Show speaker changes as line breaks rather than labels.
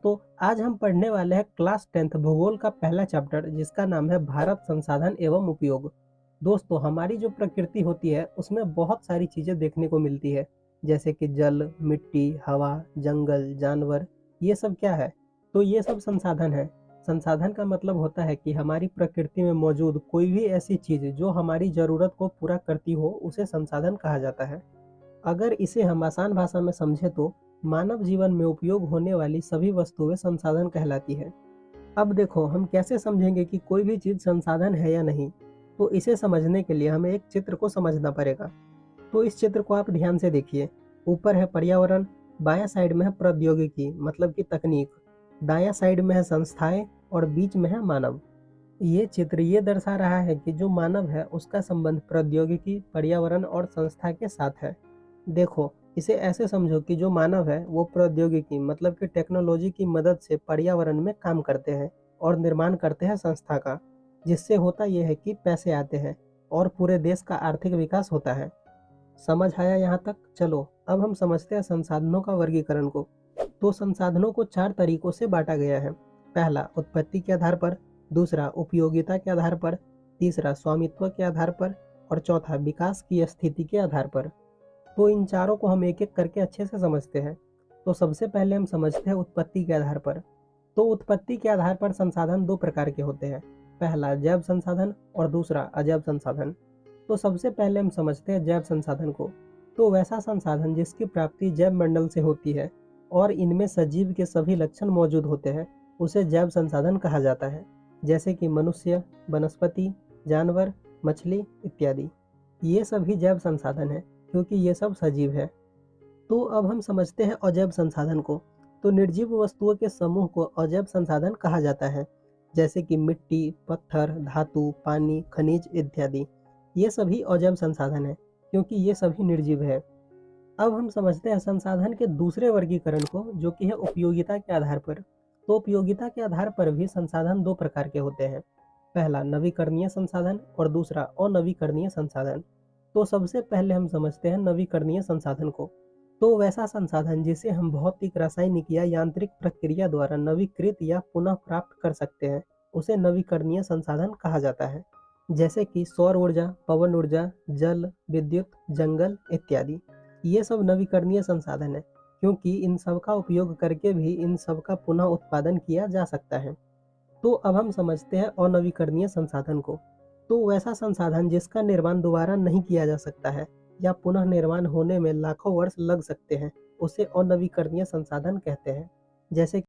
तो आज हम पढ़ने वाले हैं क्लास 10th भूगोल का पहला चैप्टर जिसका नाम है भारत संसाधन एवं उपयोग। दोस्तों हमारी जो प्रकृति होती है उसमें बहुत सारी चीज़ें देखने को मिलती है, जैसे कि जल, मिट्टी, हवा, जंगल, जानवर। ये सब क्या है? तो ये सब संसाधन है। संसाधन का मतलब होता है कि हमारी प्रकृति में मौजूद कोई भी ऐसी चीज़ जो हमारी ज़रूरत को पूरा करती हो उसे संसाधन कहा जाता है। अगर इसे हम आसान भाषा में समझे तो मानव जीवन में उपयोग होने वाली सभी वस्तुएं संसाधन कहलाती है। अब देखो हम कैसे समझेंगे कि कोई भी चीज़ संसाधन है या नहीं। तो इसे समझने के लिए हमें एक चित्र को समझना पड़ेगा। तो इस चित्र को आप ध्यान से देखिए। ऊपर है पर्यावरण, बायां साइड में है प्रौद्योगिकी मतलब कि तकनीक, दायां साइड में है संस्थाएं और बीच में है मानव। ये चित्र ये दर्शा रहा है कि जो मानव है उसका संबंध प्रौद्योगिकी, पर्यावरण और संस्था के साथ है। देखो इसे ऐसे समझो कि जो मानव है वो प्रौद्योगिकी मतलब कि टेक्नोलॉजी की मदद से पर्यावरण में काम करते हैं और निर्माण करते हैं संस्था का, जिससे होता यह है कि पैसे आते हैं और पूरे देश का आर्थिक विकास होता है। समझ आया यहाँ तक? चलो अब हम समझते हैं संसाधनों का वर्गीकरण को। तो संसाधनों को चार तरीकों से बांटा गया है। पहला उत्पत्ति के आधार पर, दूसरा उपयोगिता के आधार पर, तीसरा स्वामित्व के आधार पर और चौथा विकास की स्थिति के आधार पर। तो इन चारों को हम एक एक करके अच्छे से समझते हैं। तो सबसे पहले हम समझते हैं उत्पत्ति के आधार पर। तो उत्पत्ति के आधार पर संसाधन दो प्रकार के होते हैं, पहला जैव संसाधन और दूसरा अजैव संसाधन। तो सबसे पहले हम समझते हैं जैव संसाधन को। तो वैसा संसाधन जिसकी प्राप्ति जैव मंडल से होती है और इनमें सजीव के सभी लक्षण मौजूद होते हैं उसे जैव संसाधन कहा जाता है, जैसे कि मनुष्य, वनस्पति, जानवर, मछली इत्यादि। ये सभी जैव संसाधन हैं क्योंकि ये सब सजीव है। तो अब हम समझते हैं अजैव संसाधन को। तो निर्जीव वस्तुओं के समूह को अजैव संसाधन कहा जाता है, जैसे कि मिट्टी, पत्थर, धातु, पानी, खनिज इत्यादि। ये सभी अजैव संसाधन हैं क्योंकि ये सभी निर्जीव है। अब हम समझते हैं संसाधन के दूसरे वर्गीकरण को, जो कि है उपयोगिता के आधार पर। तो उपयोगिता के आधार पर भी संसाधन दो प्रकार के होते हैं, पहला नवीकरणीय संसाधन और दूसरा अनवीकरणीय संसाधन। तो सबसे पहले हम समझते हैं नवीकरणीय संसाधन को। तो वैसा संसाधन जिसे हम भौतिक, रासायनिक या यांत्रिक प्रक्रिया द्वारा नवीकृत या पुनः प्राप्त कर सकते हैं उसे नवीकरणीय संसाधन कहा जाता है, जैसे कि सौर ऊर्जा, पवन ऊर्जा, जल, विद्युत, जंगल इत्यादि। ये सब नवीकरणीय संसाधन है क्योंकि इन सब का उपयोग करके भी इन सब का पुनः उत्पादन किया जा सकता है। तो अब हम समझते हैं अनवीकरणीय संसाधन को। तो वैसा संसाधन जिसका निर्माण दोबारा नहीं किया जा सकता है या पुनः निर्माण होने में लाखों वर्ष लग सकते हैं उसे अनवीकरणीय संसाधन कहते हैं, जैसे